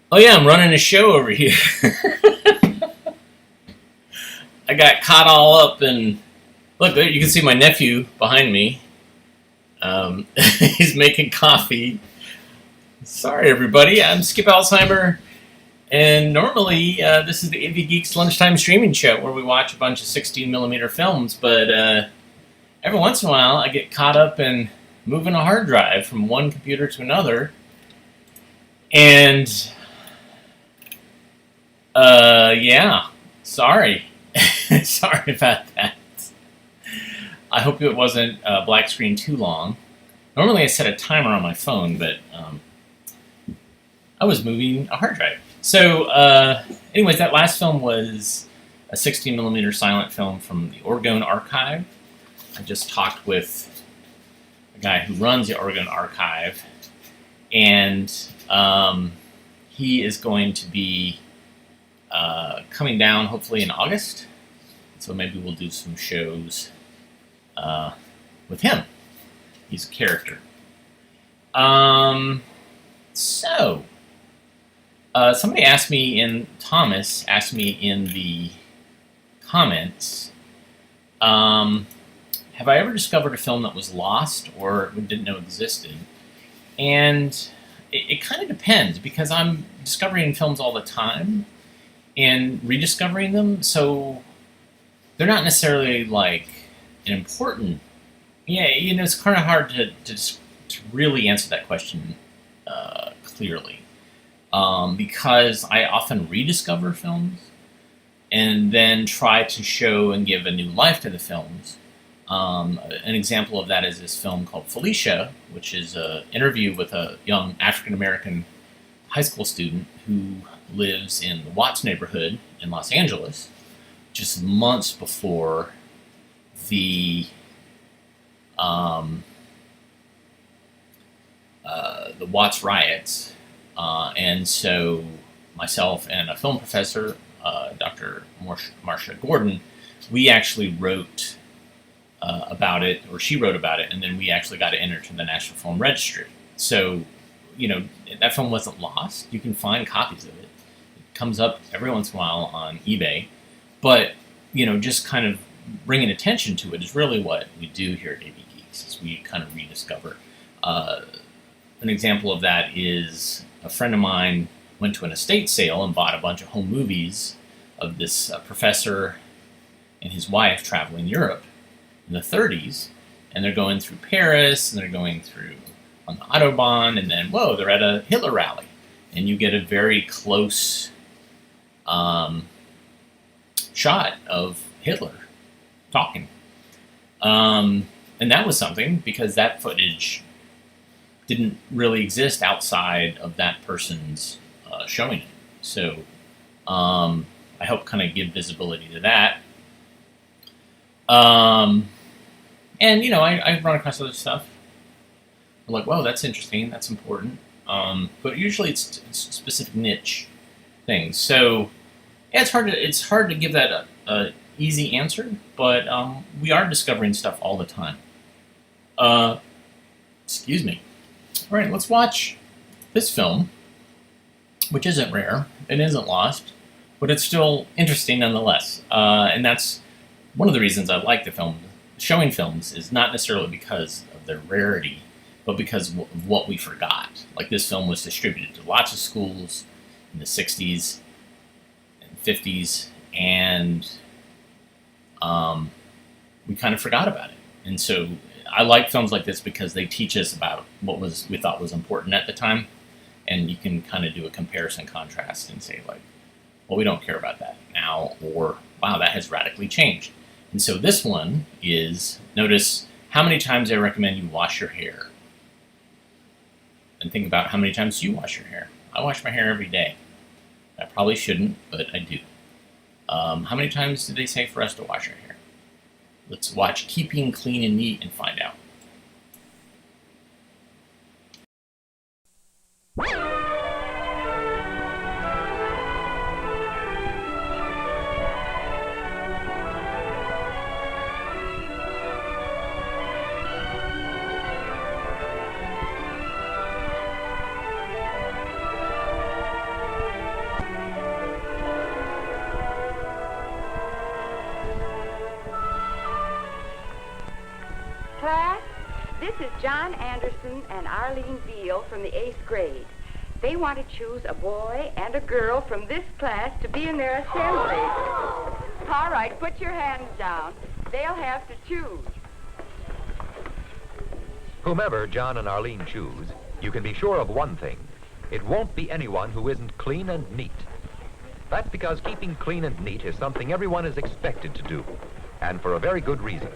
Oh yeah, I'm running a show over here. I got caught all up in. Look, there you can see my nephew behind me. He's making coffee. Sorry, everybody. I'm Skip Alzheimer, and normally this is the AV Geeks Lunchtime streaming show where we watch a bunch of 16 millimeter films. But every once in a while, I get caught up in moving a hard drive from one computer to another, and yeah, sorry. Sorry about that. I hope it wasn't black screen too long. Normally I set a timer on my phone, but I was moving a hard drive. So anyways, that last film was a 16 millimeter silent film from the Oregon Archive. I just talked with a guy who runs the Oregon Archive, and he is going to be coming down hopefully in August. So maybe we'll do some shows with him. He's a character. Somebody asked me Thomas asked me in the comments, have I ever discovered a film that was lost or didn't know existed? And it kind of depends, because I'm discovering films all the time and rediscovering them, so they're not necessarily like an important. Yeah, it's kind of hard to really answer that question clearly, because I often rediscover films and then try to show and give a new life to the films. An example of that is this film called Felicia, which is an interview with a young African-American high school student who lives in the Watts neighborhood in Los Angeles, just months before the Watts riots. And so myself and a film professor, Dr. Marcia Gordon, we actually wrote about it, or she wrote about it, and then we actually got it entered to the National Film Registry. So, that film wasn't lost. You can find copies of it. It comes up every once in a while on eBay. But, just kind of bringing attention to it is really what we do here at AV Geeks, is we kind of rediscover. An example of that is a friend of mine went to an estate sale and bought a bunch of home movies of this professor and his wife traveling Europe in the 30s, and they're going through Paris, and they're going through on the Autobahn, and then, whoa, they're at a Hitler rally. And you get a very close shot of Hitler talking. And that was something, because that footage didn't really exist outside of that person's showing it. So I hope kind of give visibility to that. And, I run across other stuff. I'm like, whoa, that's interesting, that's important. But usually it's specific niche things. So yeah, it's hard to give that a easy answer, but we are discovering stuff all the time. Excuse me. All right, let's watch this film, which isn't rare, it isn't lost, but it's still interesting nonetheless. And that's one of the reasons I like the film. Showing films is not necessarily because of their rarity, but because of what we forgot. Like, this film was distributed to lots of schools in the 60s and 50s, and we kind of forgot about it. And so I like films like this because they teach us about what we thought was important at the time, and you can kind of do a comparison contrast and say, like, well, we don't care about that now, or wow, that has radically changed. And so this one is, notice how many times I recommend you wash your hair. And think about how many times you wash your hair. I wash my hair every day. I probably shouldn't, but I do. How many times do they say for us to wash our hair? Let's watch Keeping Clean and Neat and find out. Class, this is John Anderson and Arlene Beale from the 8th grade. They want to choose a boy and a girl from this class to be in their assembly. All right, put your hands down. They'll have to choose. Whomever John and Arlene choose, you can be sure of one thing. It won't be anyone who isn't clean and neat. That's because keeping clean and neat is something everyone is expected to do, and for a very good reason.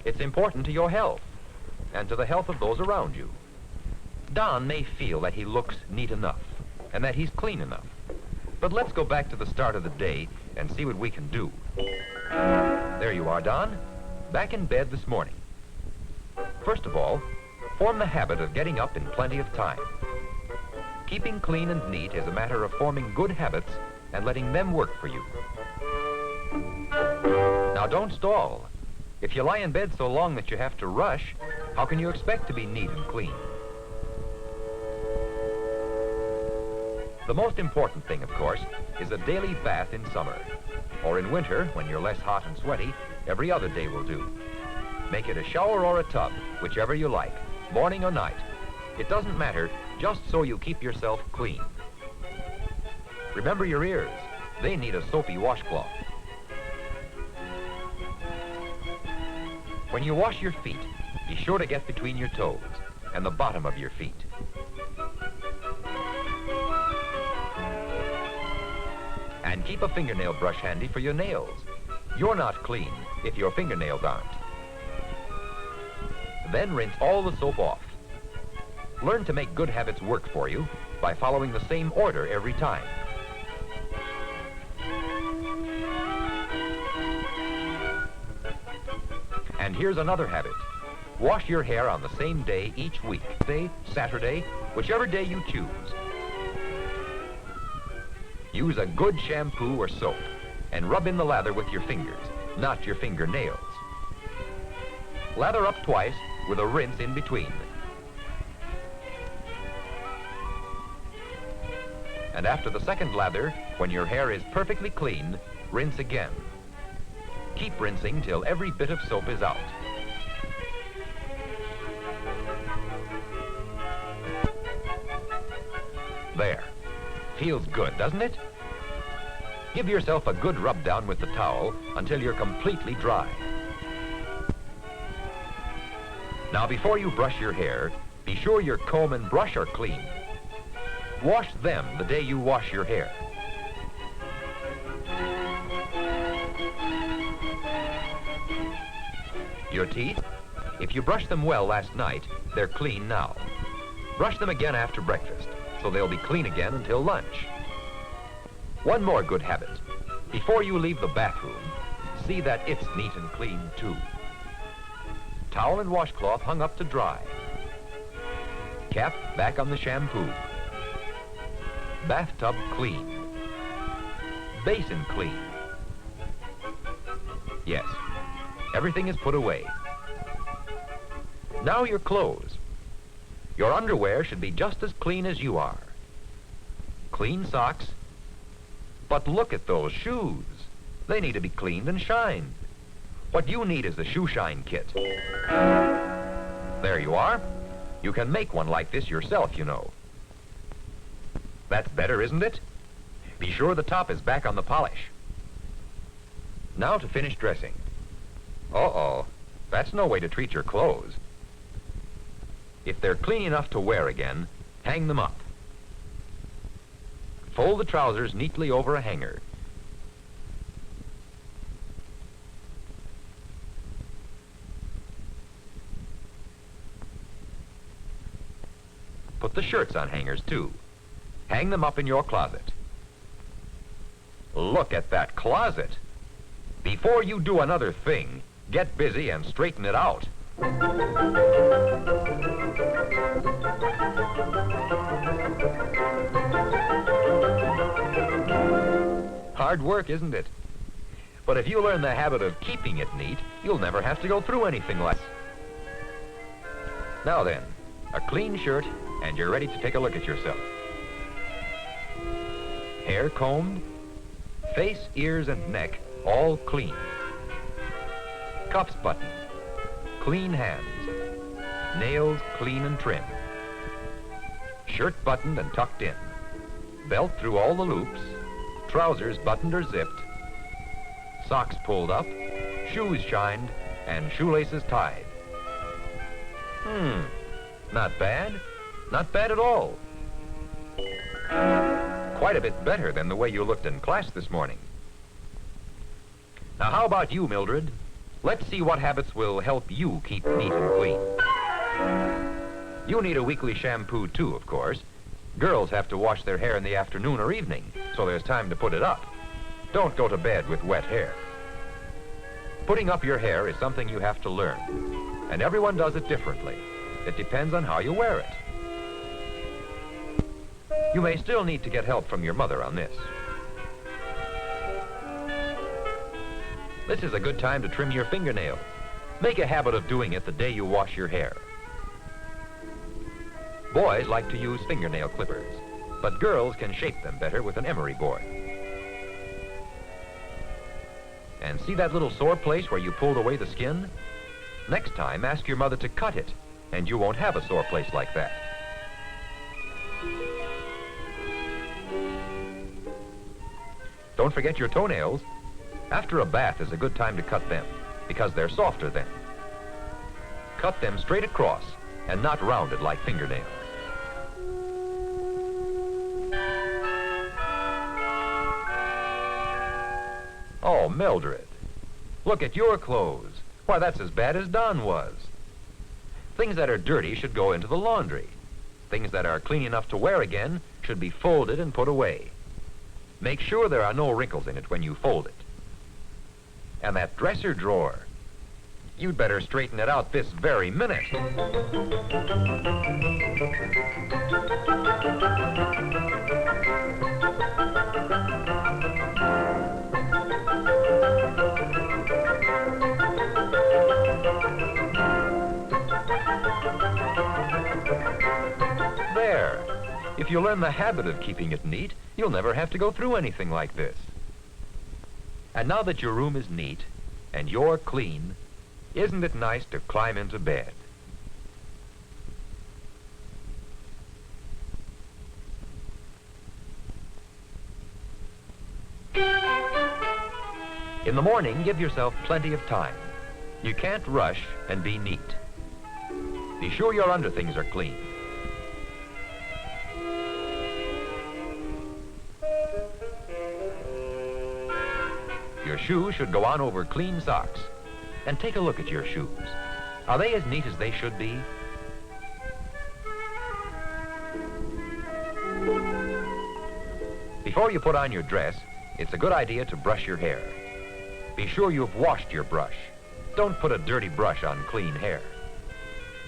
It's important to your health, and to the health of those around you. Don may feel that he looks neat enough, and that he's clean enough. But let's go back to the start of the day and see what we can do. There you are, Don, back in bed this morning. First of all, form the habit of getting up in plenty of time. Keeping clean and neat is a matter of forming good habits and letting them work for you. Now don't stall. If you lie in bed so long that you have to rush, how can you expect to be neat and clean? The most important thing, of course, is a daily bath in summer. Or in winter, when you're less hot and sweaty, every other day will do. Make it a shower or a tub, whichever you like, morning or night. It doesn't matter, just so you keep yourself clean. Remember your ears. They need a soapy washcloth. When you wash your feet, be sure to get between your toes and the bottom of your feet. And keep a fingernail brush handy for your nails. You're not clean if your fingernails aren't. Then rinse all the soap off. Learn to make good habits work for you by following the same order every time. And here's another habit. Wash your hair on the same day each week. Saturday, whichever day you choose. Use a good shampoo or soap and rub in the lather with your fingers, not your fingernails. Lather up twice with a rinse in between. And after the second lather, when your hair is perfectly clean, rinse again. Keep rinsing till every bit of soap is out. There. Feels good, doesn't it? Give yourself a good rub down with the towel until you're completely dry. Now, before you brush your hair, be sure your comb and brush are clean. Wash them the day you wash your hair. Your teeth? If you brushed them well last night, they're clean now. Brush them again after breakfast, so they'll be clean again until lunch. One more good habit. Before you leave the bathroom, see that it's neat and clean too. Towel and washcloth hung up to dry. Cap back on the shampoo. Bathtub clean. Basin clean. Yes, everything is put away. Now your clothes. Your underwear should be just as clean as you are. Clean socks. But look at those shoes. They need to be cleaned and shined. What you need is the shoe shine kit. There you are. You can make one like this yourself, you know. That's better, isn't it? Be sure the top is back on the polish. Now to finish dressing. Uh-oh, that's no way to treat your clothes. If they're clean enough to wear again, hang them up. Fold the trousers neatly over a hanger. Put the shirts on hangers, too. Hang them up in your closet. Look at that closet. Before you do another thing, get busy and straighten it out. Hard work, isn't it? But if you learn the habit of keeping it neat, you'll never have to go through anything like this. Now then, a clean shirt, and you're ready to take a look at yourself. Hair combed, face, ears, and neck all clean. Cuffs buttoned. Clean hands. Nails clean and trim. Shirt buttoned and tucked in. Belt through all the loops. Trousers buttoned or zipped. Socks pulled up. Shoes shined. And shoelaces tied. Not bad. Not bad at all. Quite a bit better than the way you looked in class this morning. Now, how about you, Mildred? Let's see what habits will help you keep neat and clean. You need a weekly shampoo, too, of course. Girls have to wash their hair in the afternoon or evening, so there's time to put it up. Don't go to bed with wet hair. Putting up your hair is something you have to learn, and everyone does it differently. It depends on how you wear it. You may still need to get help from your mother on this. This is a good time to trim your fingernails. Make a habit of doing it the day you wash your hair. Boys like to use fingernail clippers, but girls can shape them better with an emery board. And see that little sore place where you pulled away the skin? Next time, ask your mother to cut it, and you won't have a sore place like that. Don't forget your toenails. After a bath is a good time to cut them, because they're softer then. Cut them straight across, and not rounded like fingernails. Oh, Mildred, look at your clothes. Why, that's as bad as Don was. Things that are dirty should go into the laundry. Things that are clean enough to wear again should be folded and put away. Make sure there are no wrinkles in it when you fold it. And that dresser drawer, you'd better straighten it out this very minute. There. If you learn the habit of keeping it neat, you'll never have to go through anything like this. And now that your room is neat and you're clean, isn't it nice to climb into bed? In the morning, give yourself plenty of time. You can't rush and be neat. Be sure your underthings are clean. Your shoes should go on over clean socks. And take a look at your shoes. Are they as neat as they should be? Before you put on your dress, it's a good idea to brush your hair. Be sure you've washed your brush. Don't put a dirty brush on clean hair.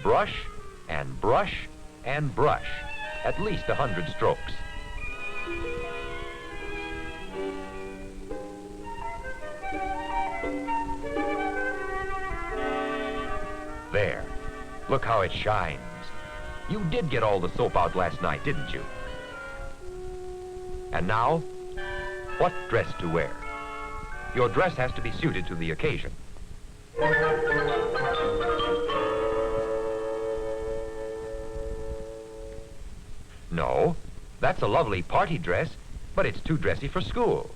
Brush and brush and brush. At least 100 strokes. There. Look how it shines. You did get all the soap out last night, didn't you? And now, what dress to wear? Your dress has to be suited to the occasion. No, that's a lovely party dress, but it's too dressy for school.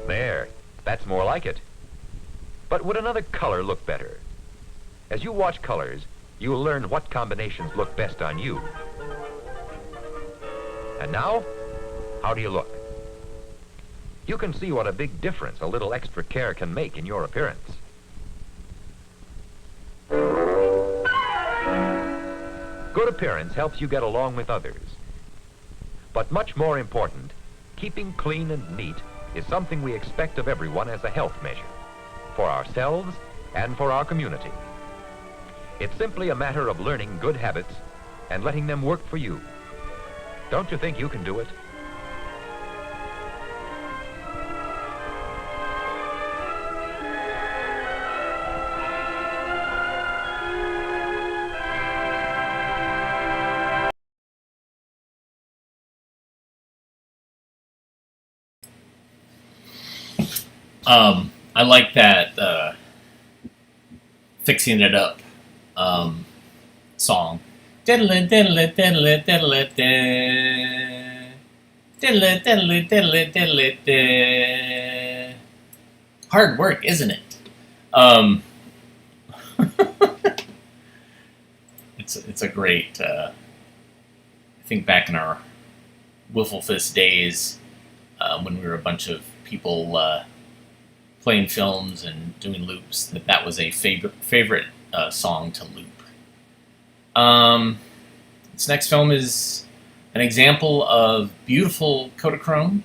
There, that's more like it. But would another color look better? As you watch colors, you'll learn what combinations look best on you. And now, how do you look? You can see what a big difference a little extra care can make in your appearance. Good appearance helps you get along with others. But much more important, keeping clean and neat is something we expect of everyone as a health measure, for ourselves and for our community. It's simply a matter of learning good habits and letting them work for you. Don't you think you can do it? I like that Fixing It Up song. Diddle-it, diddle-it, diddle-it, diddle-it, diddle-it, diddle-it, diddle-it, diddle-it. Hard work, isn't it? It's a great. I think back in our Wiffle Fist days, when we were a bunch of people playing films and doing loops, that was a favorite song to loop. This next film is an example of beautiful Kodachrome,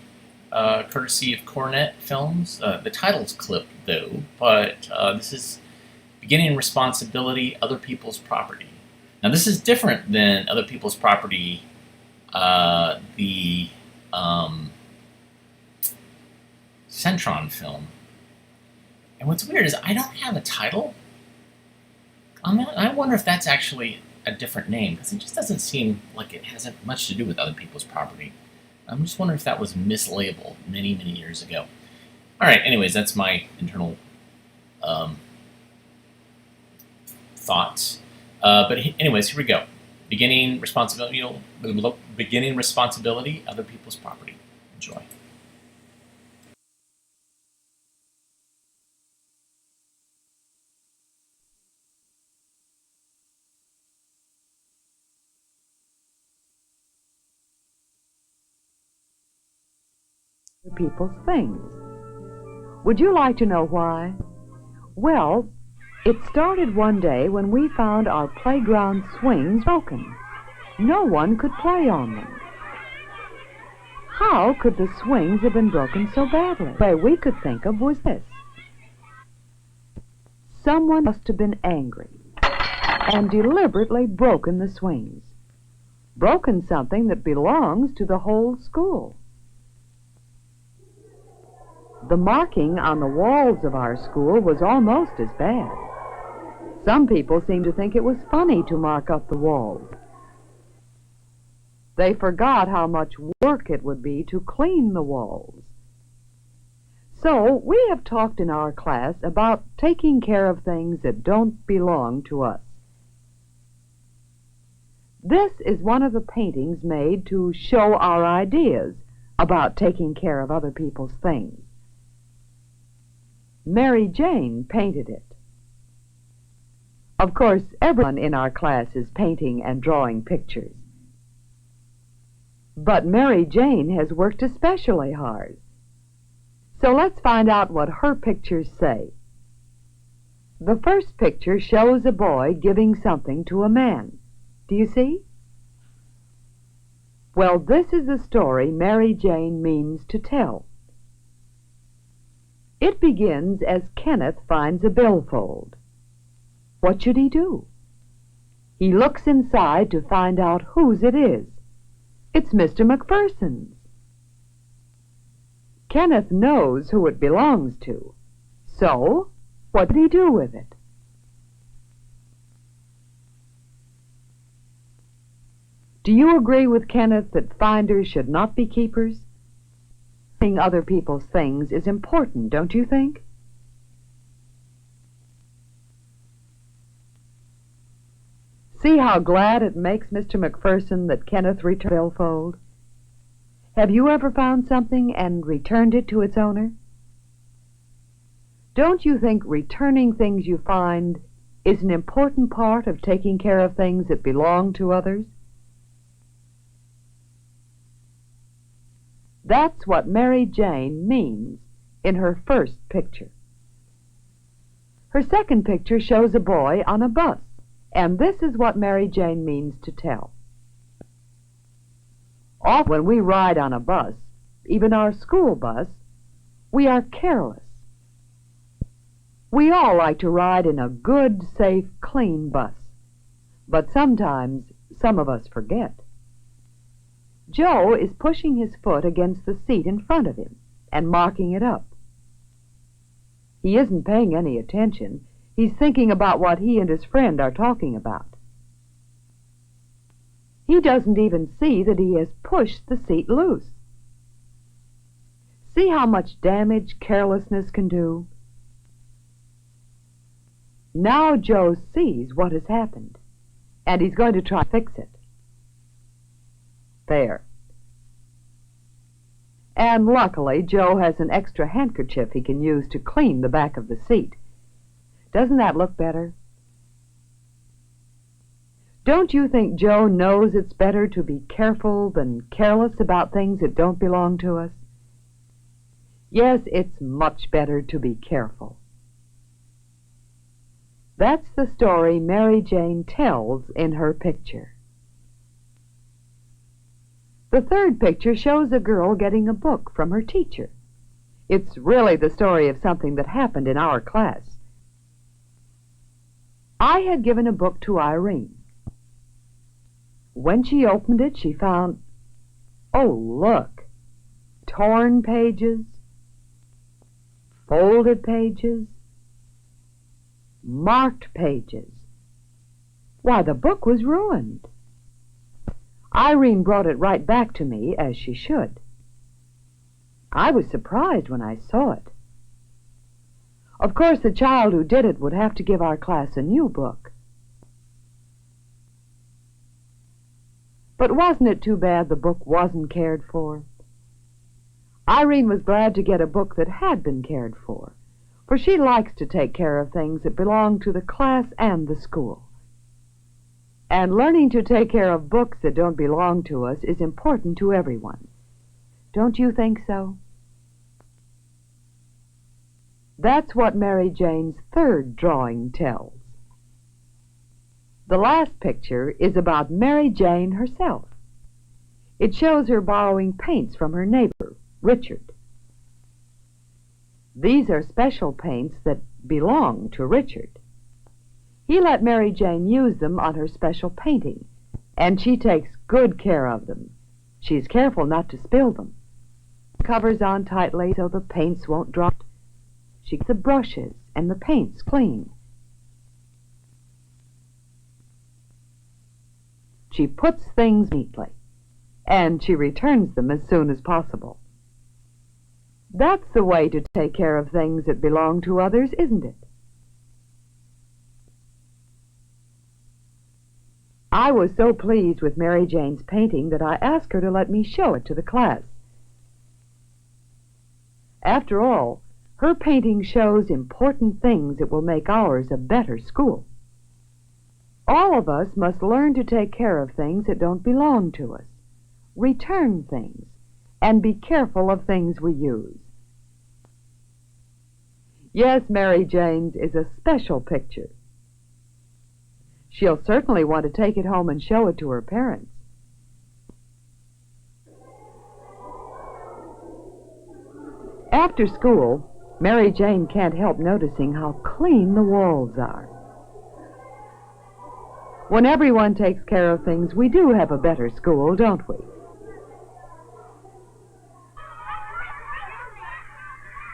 courtesy of Cornet Films. The title's clipped, though, but this is Beginning Responsibility, Other People's Property. Now, this is different than Other People's Property, the Centron film. And what's weird is I don't have a title. I wonder if that's actually a different name, because it just doesn't seem like it has much to do with Other People's Property. I'm just wondering if that was mislabeled many, many years ago. All right, anyways, that's my internal thoughts. But anyways, here we go. Beginning responsibility, other people's property. Enjoy. People's things. Would you like to know why? Well, it started one day when we found our playground swings broken. No one could play on them. How could the swings have been broken so badly? The way we could think of was this. Someone must have been angry and deliberately broken the swings. Broken something that belongs to the whole school. The marking on the walls of our school was almost as bad. Some people seemed to think it was funny to mark up the walls. They forgot how much work it would be to clean the walls. So we have talked in our class about taking care of things that don't belong to us. This is one of the paintings made to show our ideas about taking care of other people's things. Mary Jane painted it. Of course, everyone in our class is painting and drawing pictures. But Mary Jane has worked especially hard. So let's find out what her pictures say. The first picture shows a boy giving something to a man. Do you see? Well, this is the story Mary Jane means to tell. It begins as Kenneth finds a billfold. What should he do? He looks inside to find out whose it is. It's Mr. McPherson's. Kenneth knows who it belongs to. So, what did he do with it? Do you agree with Kenneth that finders should not be keepers? Keeping other people's things is important, don't you think? See how glad it makes Mr. McPherson that Kenneth returned the billfold? Have you ever found something and returned it to its owner? Don't you think returning things you find is an important part of taking care of things that belong to others? That's what Mary Jane means in her first picture. Her second picture shows a boy on a bus, and this is what Mary Jane means to tell. Often when we ride on a bus, even our school bus, we are careless. We all like to ride in a good, safe, clean bus, but sometimes some of us forget. Joe is pushing his foot against the seat in front of him and marking it up. He isn't paying any attention. He's thinking about what he and his friend are talking about. He doesn't even see that he has pushed the seat loose. See how much damage carelessness can do? Now Joe sees what has happened, and he's going to try to fix it. There. And luckily, Joe has an extra handkerchief he can use to clean the back of the seat. Doesn't that look better? Don't you think Joe knows it's better to be careful than careless about things that don't belong to us? Yes, it's much better to be careful. That's the story Mary Jane tells in her picture. The third picture shows a girl getting a book from her teacher. It's really the story of something that happened in our class. I had given a book to Irene. When she opened it, she found, oh, look, torn pages, folded pages, marked pages. Why, the book was ruined. Irene brought it right back to me, as she should. I was surprised when I saw it. Of course, the child who did it would have to give our class a new book. But wasn't it too bad the book wasn't cared for? Irene was glad to get a book that had been cared for she likes to take care of things that belong to the class and the school. And learning to take care of books that don't belong to us is important to everyone. Don't you think so? That's what Mary Jane's third drawing tells. The last picture is about Mary Jane herself. It shows her borrowing paints from her neighbor, Richard. These are special paints that belong to Richard. He let Mary Jane use them on her special painting, and she takes good care of them. She's careful not to spill them. Covers on tightly so the paints won't drop. She keeps the brushes and the paints clean. She puts things neatly, and she returns them as soon as possible. That's the way to take care of things that belong to others, isn't it? I was so pleased with Mary Jane's painting that I asked her to let me show it to the class. After all, her painting shows important things that will make ours a better school. All of us must learn to take care of things that don't belong to us, return things, and be careful of things we use. Yes, Mary Jane's is a special picture. She'll certainly want to take it home and show it to her parents. After school, Mary Jane can't help noticing how clean the walls are. When everyone takes care of things, we do have a better school, don't we?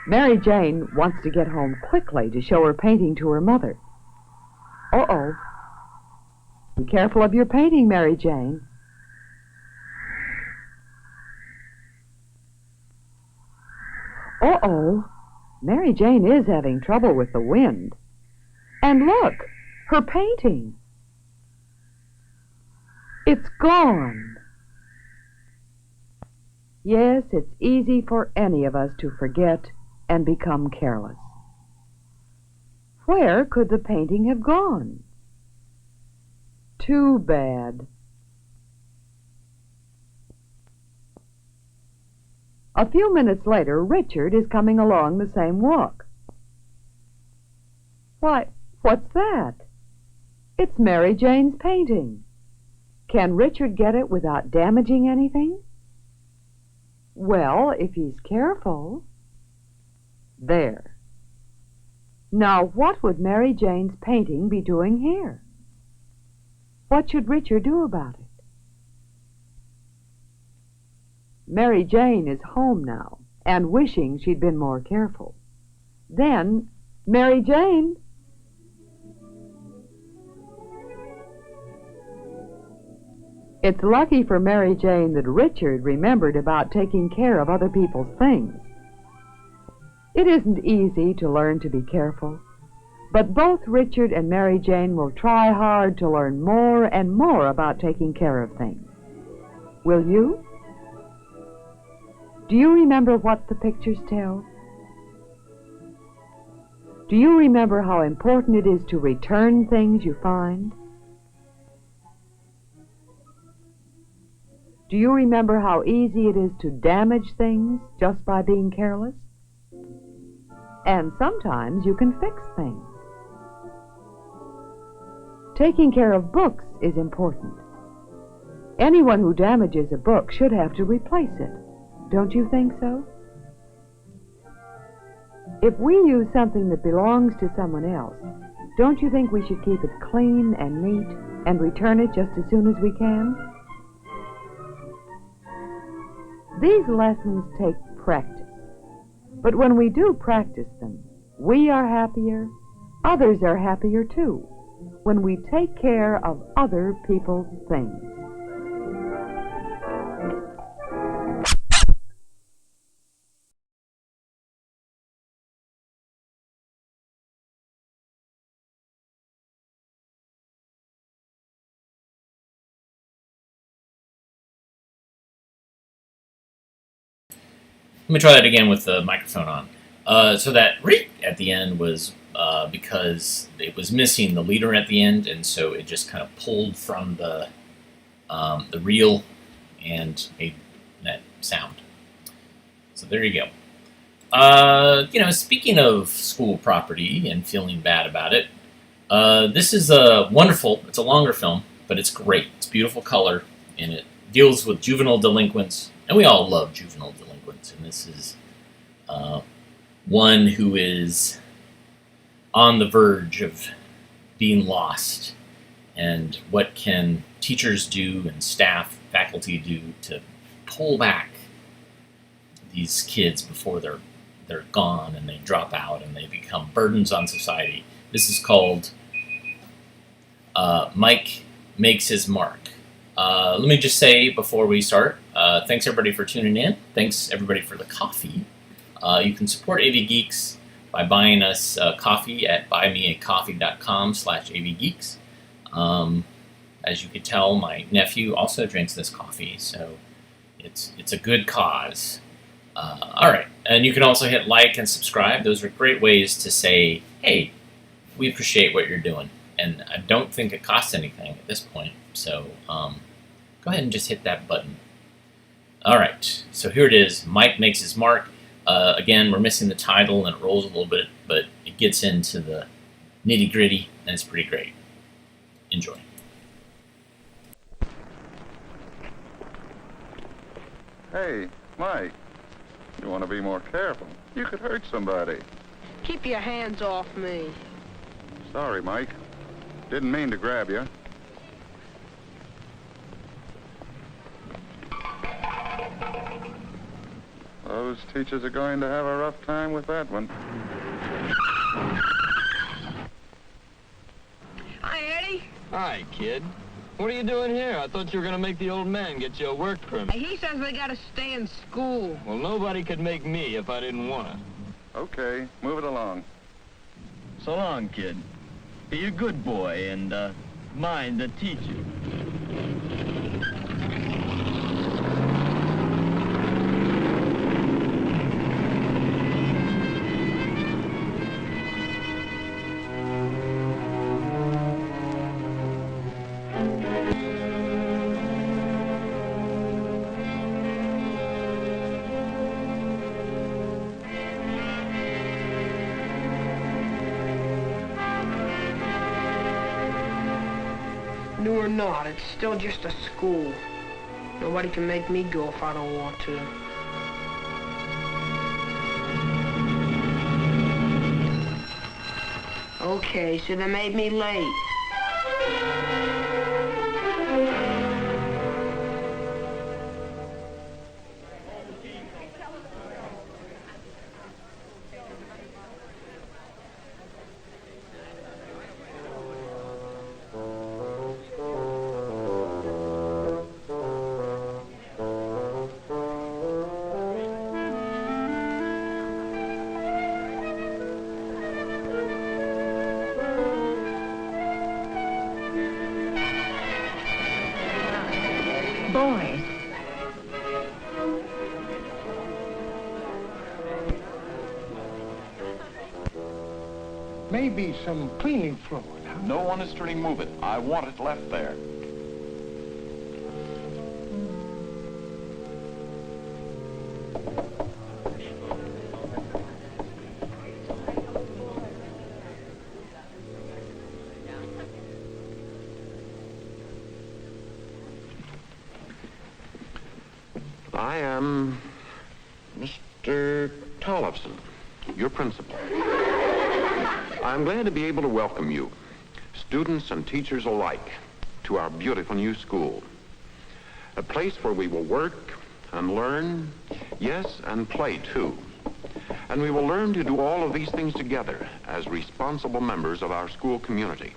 Mary Jane wants to get home quickly to show her painting to her mother. Uh-oh. Be careful of your painting, Mary Jane. Uh-oh. Mary Jane is having trouble with the wind. And look, her painting. It's gone. Yes, it's easy for any of us to forget and become careless. Where could the painting have gone? Too bad. A few minutes later, Richard is coming along the same walk. Why, what's that? It's Mary Jane's painting. Can Richard get it without damaging anything? Well, if he's careful. There. Now, what would Mary Jane's painting be doing here? What should Richard do about it? Mary Jane is home now, and wishing she'd been more careful. Then, Mary Jane! It's lucky for Mary Jane that Richard remembered about taking care of other people's things. It isn't easy to learn to be careful, but both Richard and Mary Jane will try hard to learn more and more about taking care of things. Will you? Do you remember what the pictures tell? Do you remember how important it is to return things you find? Do you remember how easy it is to damage things just by being careless? And sometimes you can fix things. Taking care of books is important. Anyone who damages a book should have to replace it. Don't you think so? If we use something that belongs to someone else, don't you think we should keep it clean and neat and return it just as soon as we can? These lessons take practice, but when we do practice them, we are happier, others are happier too, when we take care of other people's things. Let me try that again with the microphone on. So that "reek" at the end was because it was missing the leader at the end, and so it just kind of pulled from the reel and made that sound. So there you go. Speaking of school property and feeling bad about it, this is a wonderful. It's a longer film, but it's great. It's beautiful color, and it deals with juvenile delinquents, and we all love juvenile delinquents. And this is one who is on the verge of being lost, and what can teachers do and staff, faculty do to pull back these kids before they're gone and they drop out and they become burdens on society. This is called Mike Makes His Mark. Let me just say before we start, thanks everybody for tuning in. Thanks everybody for the coffee. You can support AV Geeks by buying us coffee at buymeacoffee.com/avgeeks. As you can tell, my nephew also drinks this coffee, so it's a good cause. All right, and you can also hit like and subscribe. Those are great ways to say, hey, we appreciate what you're doing. And I don't think it costs anything at this point, so go ahead and just hit that button. All right, so here it is. Mike Makes His Mark. Again, we're missing the title, and it rolls a little bit, but it gets into the nitty-gritty, and it's pretty great. Enjoy. Hey, Mike, you want to be more careful. You could hurt somebody. Keep your hands off me. Sorry, Mike. Didn't mean to grab you. Those teachers are going to have a rough time with that one. Hi, Eddie. Hi, kid. What are you doing here? I thought you were going to make the old man get you a work permit. He says they gotta stay in school. Well, nobody could make me if I didn't want to. Okay, move it along. So long, kid. Be a good boy and mind the teacher. New or not, it's still just a school. Nobody can make me go if I don't want to. Okay, so they made me late. may be some cleaning fluid. Huh? No one is to remove it. I want it left there. I am Mr. Tollefson, your principal. I'm glad to be able to welcome you, students and teachers alike, to our beautiful new school. A place where we will work and learn, yes, and play too. And we will learn to do all of these things together as responsible members of our school community.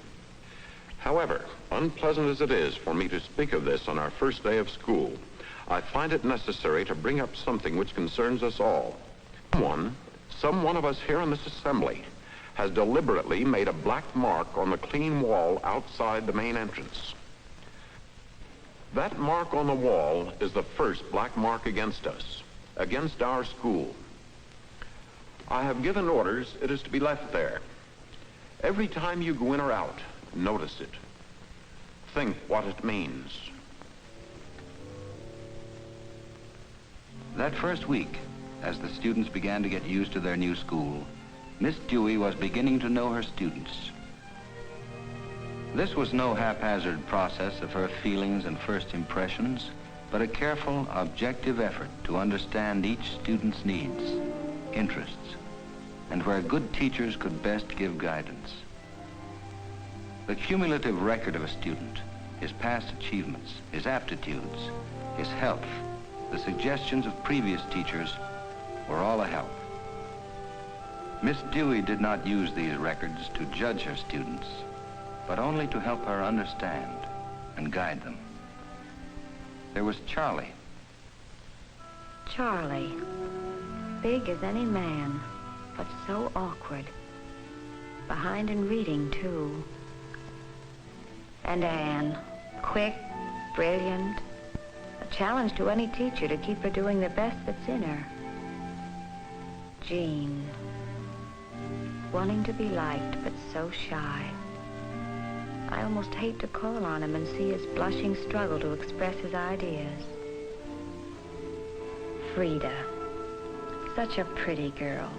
However, unpleasant as it is for me to speak of this on our first day of school, I find it necessary to bring up something which concerns us all. Some one of us here in this assembly has deliberately made a black mark on the clean wall outside the main entrance. That mark on the wall is the first black mark against us, against our school. I have given orders it is to be left there. Every time you go in or out, notice it. Think what it means. That first week, as the students began to get used to their new school, Miss Dewey was beginning to know her students. This was no haphazard process of her feelings and first impressions, but a careful, objective effort to understand each student's needs, interests, and where good teachers could best give guidance. The cumulative record of a student, his past achievements, his aptitudes, his health, the suggestions of previous teachers were all a help. Miss Dewey did not use these records to judge her students, but only to help her understand and guide them. There was Charlie. Charlie, big as any man, but so awkward. Behind in reading, too. And Anne, quick, brilliant, a challenge to any teacher to keep her doing the best that's in her. Jean, wanting to be liked, but so shy. I almost hate to call on him and see his blushing struggle to express his ideas. Frida, such a pretty girl.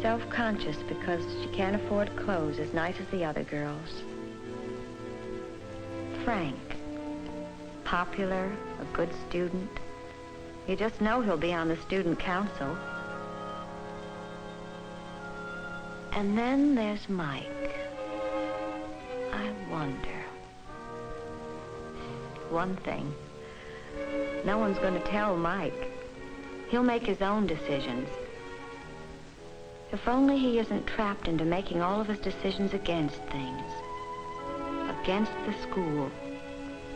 Self-conscious because she can't afford clothes as nice as the other girls. Frank, popular, a good student. You just know he'll be on the student council. And then there's Mike. I wonder. One thing, no one's going to tell Mike. He'll make his own decisions. If only he isn't trapped into making all of his decisions against things. Against the school.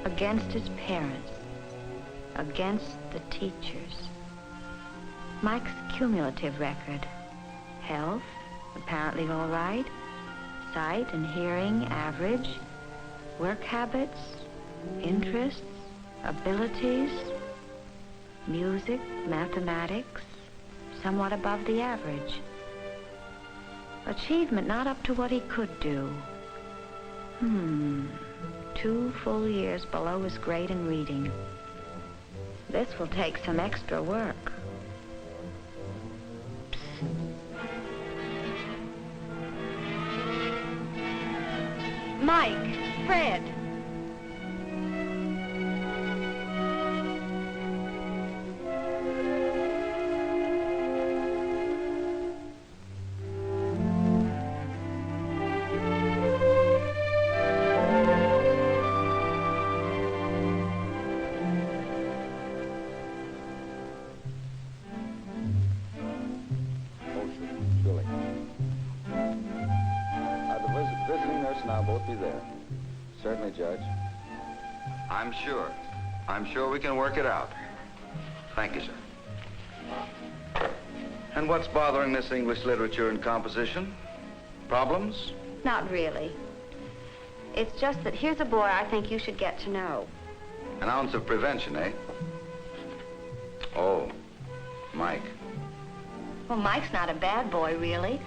Against his parents. Against the teachers. Mike's cumulative record. Health, apparently all right. Sight and hearing, average. Work habits, interests, abilities. Music, mathematics, somewhat above the average. Achievement not up to what he could do. 2 full years below his grade in reading. This will take some extra work. Mike, Fred. Certainly, Judge. I'm sure we can work it out. Thank you, sir. And what's bothering Miss English Literature and Composition? Problems? Not really. It's just that here's a boy I think you should get to know. An ounce of prevention, eh? Oh, Mike. Well, Mike's not a bad boy, really.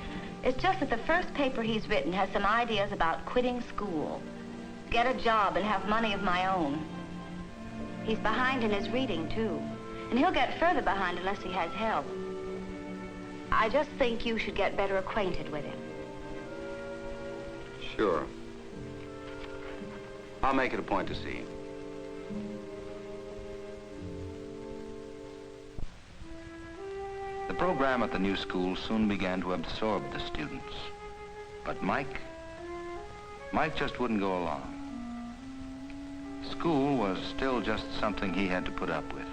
It's just that the first paper he's written has some ideas about quitting school, get a job and have money of my own. He's behind in his reading, too. And he'll get further behind unless he has help. I just think you should get better acquainted with him. Sure. I'll make it a point to see him. The program at the new school soon began to absorb the students. But Mike just wouldn't go along. School was still just something he had to put up with.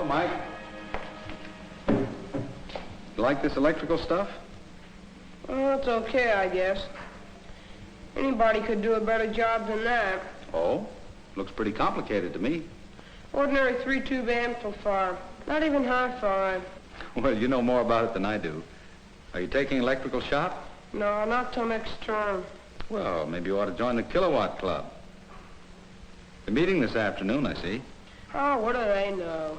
Mike. You like this electrical stuff? Oh, it's okay, I guess. Anybody could do a better job than that. Oh? Looks pretty complicated to me. Ordinary 3-tube amplifier. Not even hi-fi. Well, you know more about it than I do. Are you taking electrical shop? No, not till next term. Well, maybe you ought to join the Kilowatt Club. The meeting this afternoon, I see. Oh, what do they know?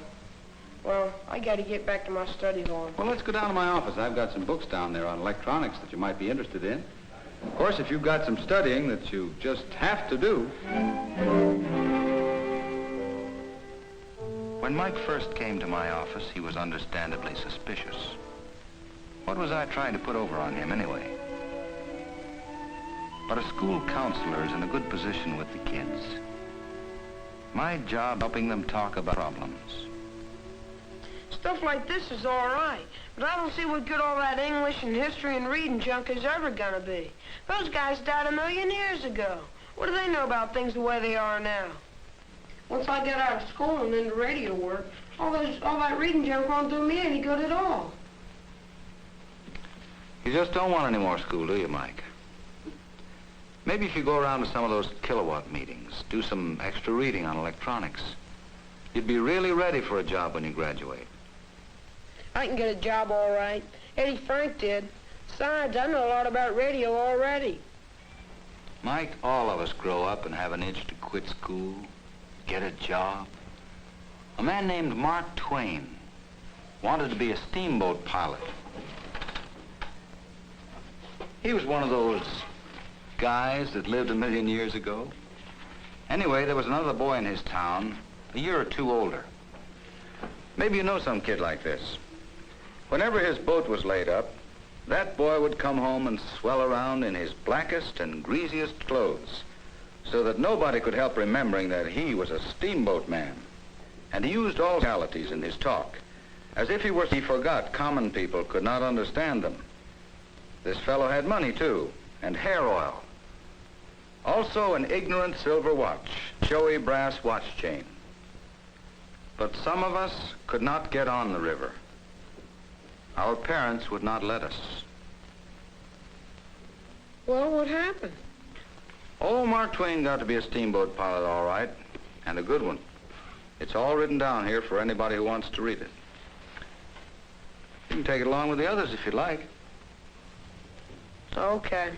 Well, I got to get back to my studies on. Well, let's go down to my office. I've got some books down there on electronics that you might be interested in. Of course, if you've got some studying that you just have to do. When Mike first came to my office, he was understandably suspicious. What was I trying to put over on him anyway? But a school counselor is in a good position with the kids. My job helping them talk about problems. Stuff like this is all right, but I don't see what good all that English and history and reading junk is ever gonna be. Those guys died 1,000,000 years ago. What do they know about things the way they are now? Once I get out of school and into radio work, all that reading junk won't do me any good at all. You just don't want any more school, do you, Mike? Maybe if you go around to some of those kilowatt meetings, do some extra reading on electronics, you'd be really ready for a job when you graduate. I can get a job all right. Eddie Frank did. Besides, I know a lot about radio already. Mike, all of us grow up and have an itch to quit school, get a job. A man named Mark Twain wanted to be a steamboat pilot. He was one of those guys that lived 1,000,000 years ago. Anyway, there was another boy in his town, a year or two older. Maybe you know some kid like this. Whenever his boat was laid up, that boy would come home and swell around in his blackest and greasiest clothes, so that nobody could help remembering that he was a steamboat man. And he used all realities in his talk, as if he forgot common people could not understand them. This fellow had money, too, and hair oil. Also an ignorant silver watch, showy brass watch chain. But some of us could not get on the river. Our parents would not let us. Well, what happened? Oh, Mark Twain got to be a steamboat pilot, all right, and a good one. It's all written down here for anybody who wants to read it. You can take it along with the others if you'd like. Okay.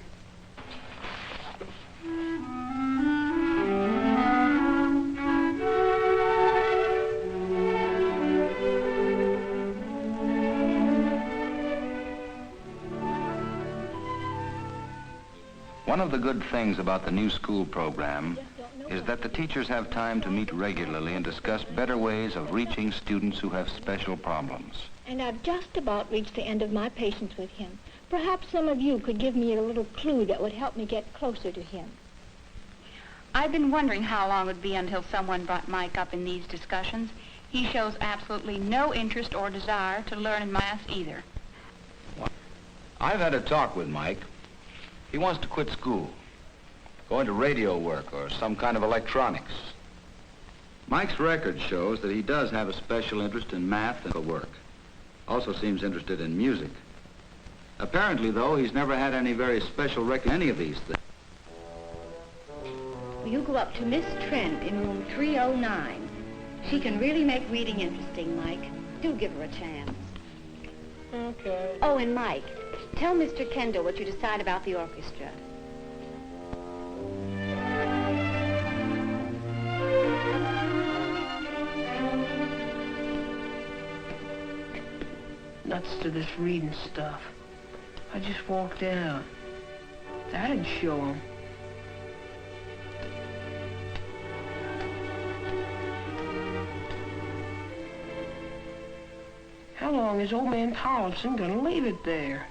One of the good things about the new school program is that the teachers have time to meet regularly and discuss better ways of reaching students who have special problems. And I've just about reached the end of my patience with him. Perhaps some of you could give me a little clue that would help me get closer to him. I've been wondering how long it would be until someone brought Mike up in these discussions. He shows absolutely no interest or desire to learn in math either. I've had a talk with Mike. He wants to quit school, go into radio work or some kind of electronics. Mike's record shows that he does have a special interest in math and work. Also seems interested in music. Apparently, though, he's never had any very special record in any of these things. Will you go up to Miss Trent in room 309? She can really make reading interesting, Mike. Do give her a chance. Okay. Oh, and Mike, tell Mr. Kendall what you decide about the orchestra. Nuts to this reading stuff. I just walked out. That'd show him. How long is old man Tollefson gonna leave it there?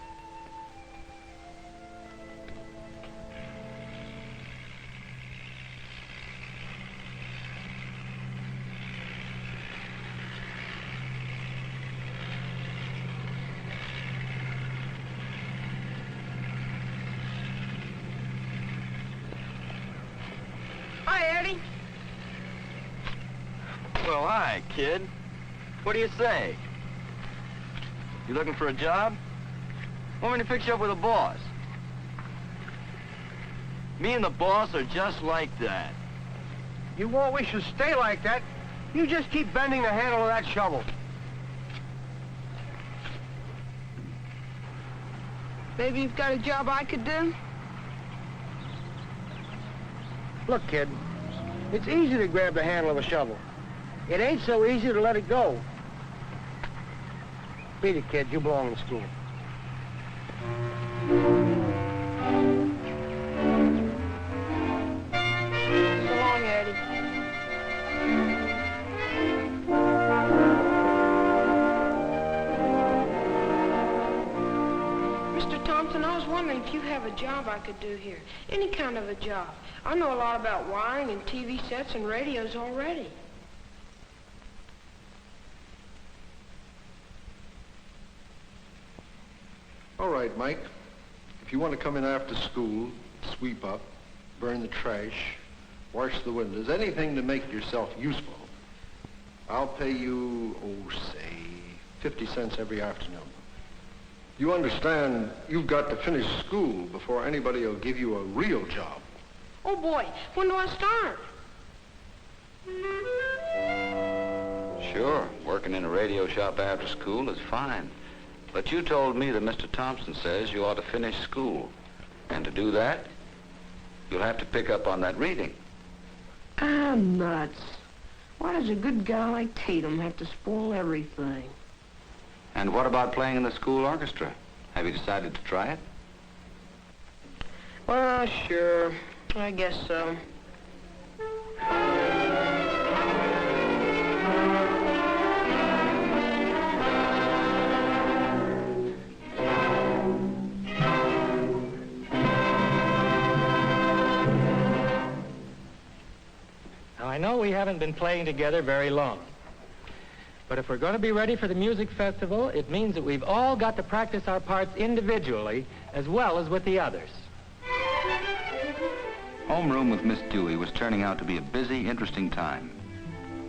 Hi, Eddie. Well, hi, kid. What do you say? You looking for a job? Want me to fix you up with a boss? Me and the boss are just like that. You want we should stay like that? You just keep bending the handle of that shovel. Maybe you've got a job I could do? Look, kid, it's easy to grab the handle of a shovel. It ain't so easy to let it go. Beat it, kid. You belong in school. So long, Eddie. Mr. Thompson, I was wondering if you have a job I could do here. Any kind of a job. I know a lot about wiring and TV sets and radios already. All right, Mike. If you want to come in after school, sweep up, burn the trash, wash the windows, anything to make yourself useful, I'll pay you, say, 50 cents every afternoon. You understand you've got to finish school before anybody will give you a real job. Oh, boy. When do I start? Sure, working in a radio shop after school is fine. But you told me that Mr. Thompson says you ought to finish school. And to do that, you'll have to pick up on that reading. Ah, nuts. Why does a good guy like Tatum have to spoil everything? And what about playing in the school orchestra? Have you decided to try it? Well, sure. I guess so. Now, I know we haven't been playing together very long. But if we're going to be ready for the music festival, it means that we've all got to practice our parts individually as well as with the others. Homeroom with Miss Dewey was turning out to be a busy, interesting time.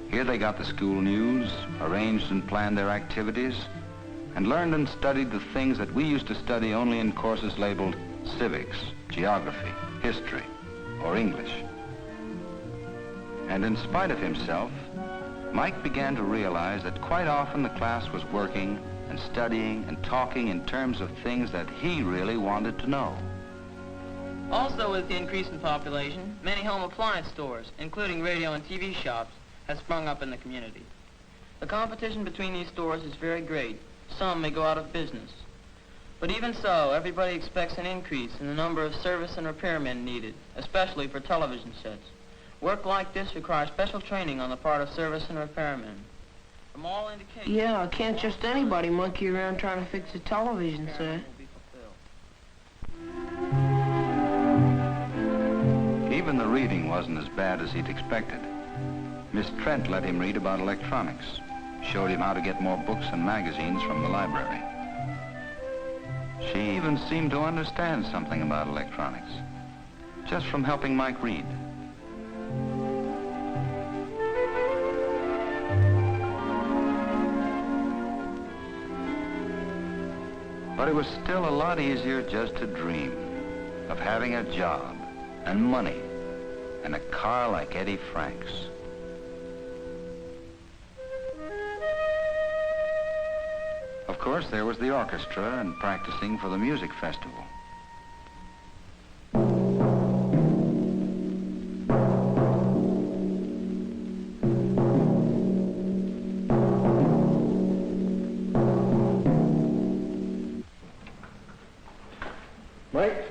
Here they got the school news, arranged and planned their activities, and learned and studied the things that we used to study only in courses labeled civics, geography, history, or English. And in spite of himself, Mike began to realize that quite often the class was working and studying and talking in terms of things that he really wanted to know. Also, with the increase in population, many home appliance stores, including radio and TV shops, have sprung up in the community. The competition between these stores is very great. Some may go out of business. But even so, everybody expects an increase in the number of service and repairmen needed, especially for television sets. Work like this requires special training on the part of service and repairmen. From all indications... Yeah, can't just anybody monkey around trying to fix a television set. Even the reading wasn't as bad as he'd expected. Miss Trent let him read about electronics, showed him how to get more books and magazines from the library. She even seemed to understand something about electronics, just from helping Mike read. But it was still a lot easier just to dream of having a job and money and a car like Eddie Frank's. Of course, there was the orchestra and practicing for the music festival. Mike,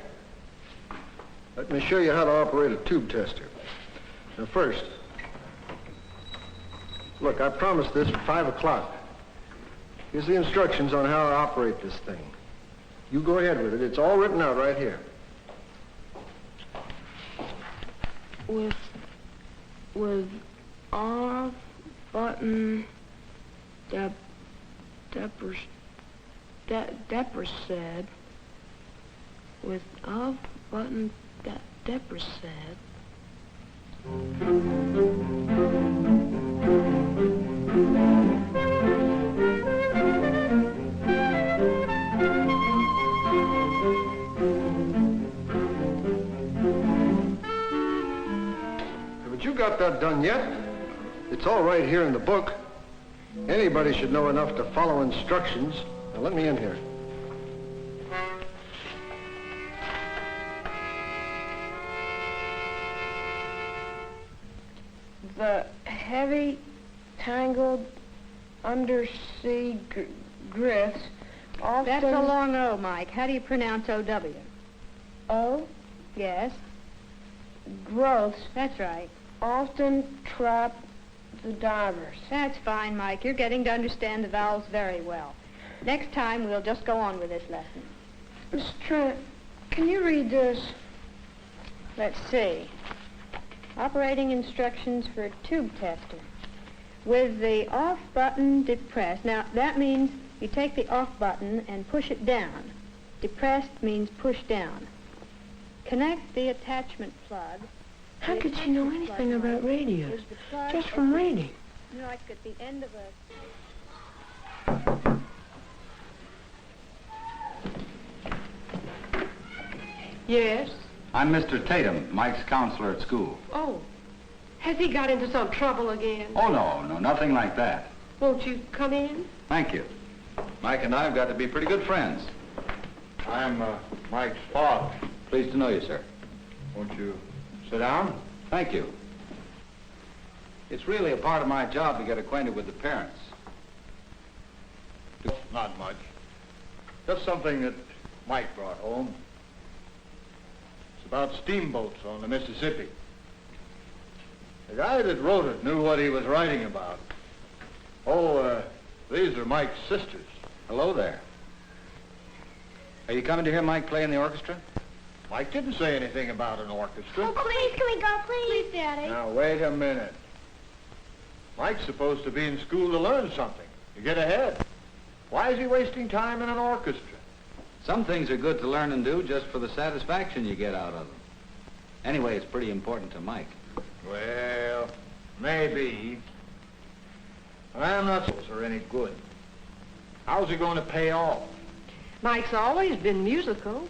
let me show you how to operate a tube tester. Now first, look, I promised this at 5 o'clock. Here's the instructions on how to operate this thing. You go ahead with it. It's all written out right here. With off button Depper said. With off button Depper said. Haven't you got that done yet? It's all right here in the book. Anybody should know enough to follow instructions. Now let me in here. The heavy, tangled undersea growths often... That's a long O, Mike. How do you pronounce O-W? O? Yes. Growths. That's right. Often trap the divers. That's fine, Mike. You're getting to understand the vowels very well. Next time, we'll just go on with this lesson. Miss Trent, can you read this? Let's see. Operating instructions for a tube tester. With the off button depressed. Now, that means you take the off button and push it down. Depressed means push down. Connect the attachment plug. How could she know anything about radios? Just from reading. You know, like at the end of a... Yes? I'm Mr. Tatum, Mike's counselor at school. Oh, has he got into some trouble again? Oh, no, nothing like that. Won't you come in? Thank you. Mike and I have got to be pretty good friends. I'm Mike's father. Pleased to know you, sir. Won't you sit down? Thank you. It's really a part of my job to get acquainted with the parents. Not much. Just something that Mike brought home. It's about steamboats on the Mississippi. The guy that wrote it knew what he was writing about. Oh, these are Mike's sisters. Hello there. Are you coming to hear Mike play in the orchestra? Mike didn't say anything about an orchestra. Oh, please, can we go, please? Please, Daddy. Now, wait a minute. Mike's supposed to be in school to learn something, to get ahead. Why is he wasting time in an orchestra? Some things are good to learn and do just for the satisfaction you get out of them. Anyway, it's pretty important to Mike. Well, maybe. I'm not sure those are any good. How's he going to pay off? Mike's always been musical.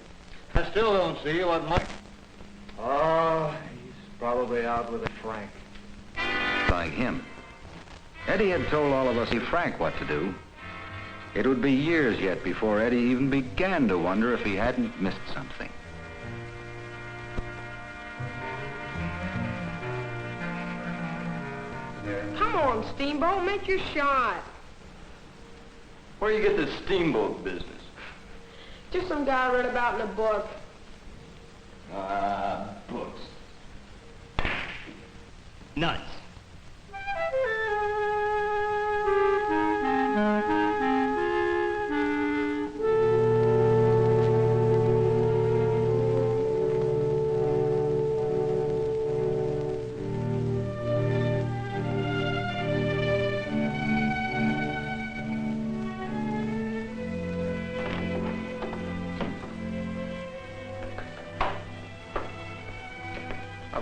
I still don't see what Mike... Oh, he's probably out with a Frank. Like him. Eddie had told all of us, Frank, what to do. It would be years yet before Eddie even began to wonder if he hadn't missed something. Come on, Steamboat, make your shot. Where do you get this steamboat business? Just some guy read about in a book. Books. Nuts.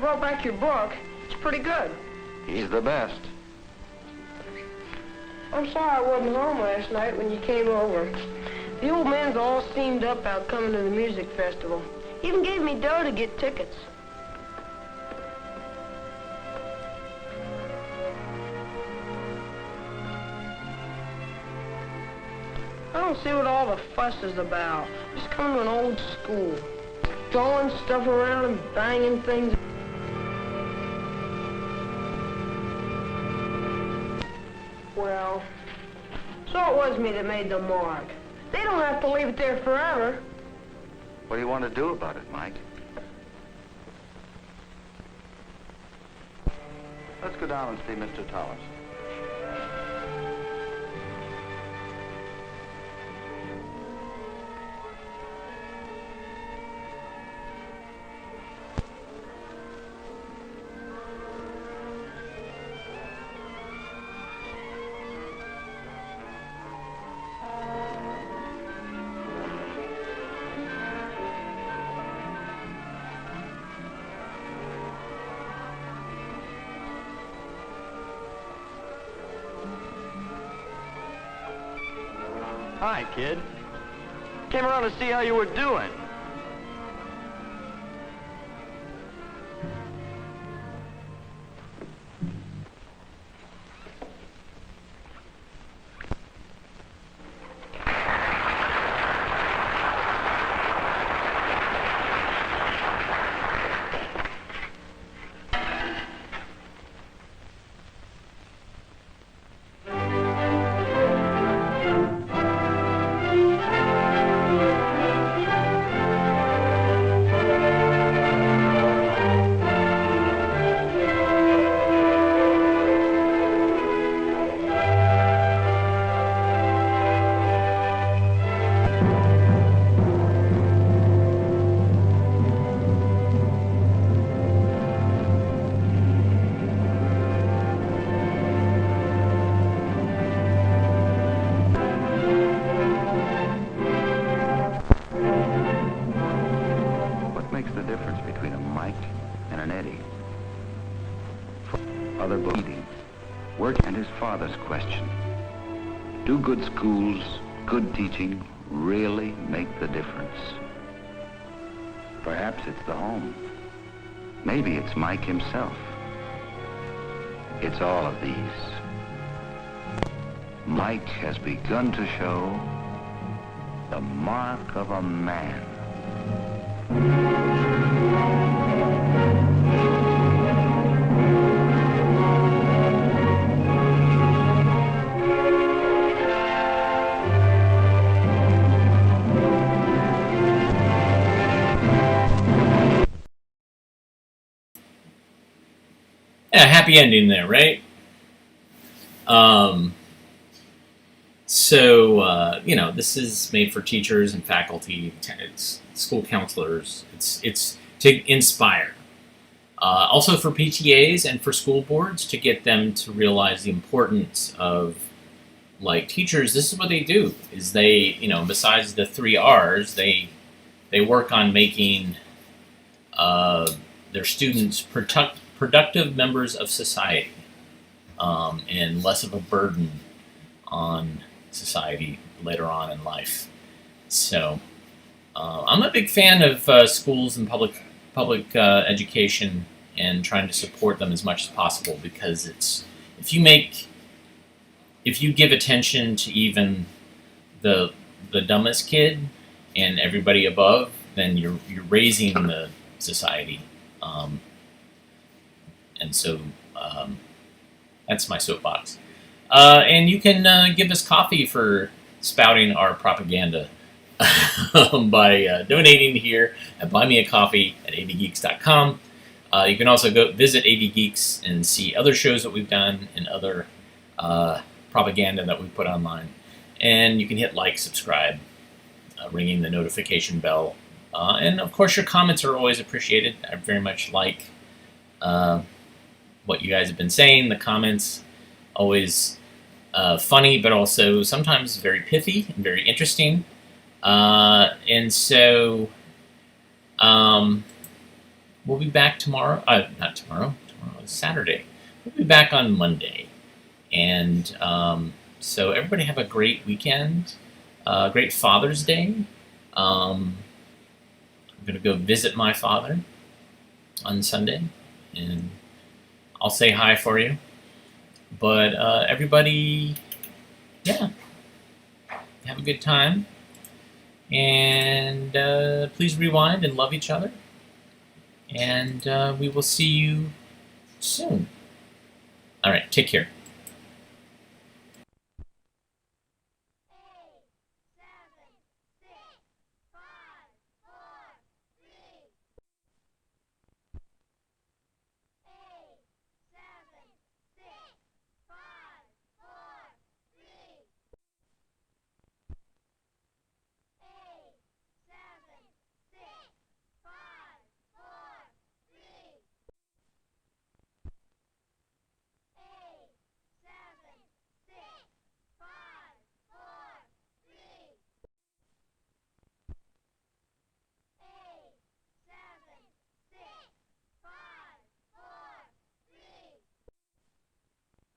brought back your book. It's pretty good. He's the best. I'm sorry I wasn't home last night when you came over. The old man's all steamed up about coming to the music festival. He even gave me dough to get tickets. I don't see what all the fuss is about. Just come to an old school. Throwing stuff around and banging things. Well, so it was me that made the mark. They don't have to leave it there forever. What do you want to do about it, Mike? Let's go down and see Mr. Towers. Hi, kid. Came around to see how you were doing. Father's question. Do good schools, good teaching, really make the difference? Perhaps it's the home. Maybe it's Mike himself. It's all of these. Mike has begun to show the mark of a man. Yeah, happy ending there, right? This is made for teachers and faculty, it's school counselors. It's to inspire. Also for PTAs and for school boards to get them to realize the importance of, like, teachers. This is what they do. Is they, besides the 3 R's, they work on making their students productive members of society, and less of a burden on society later on in life. So I'm a big fan of schools and public education and trying to support them as much as possible, because if you give attention to even the dumbest kid and everybody above, then you're raising the society. And so that's my soapbox. And you can give us coffee for spouting our propaganda by donating here at buymeacoffee@avgeeks.com. You can also go visit AV Geeks and see other shows that we've done and other propaganda that we put online. And you can hit like, subscribe, ringing the notification bell. And of course, your comments are always appreciated. I very much like what you guys have been saying. The comments, always funny, but also sometimes very pithy and very interesting. we'll be back tomorrow. Not tomorrow. Tomorrow is Saturday. We'll be back on Monday. And so everybody have a great weekend. Great Father's Day. I'm going to go visit my father on Sunday. And I'll say hi for you. But everybody, yeah, have a good time. And please rewind and love each other. And we will see you soon. All right, take care.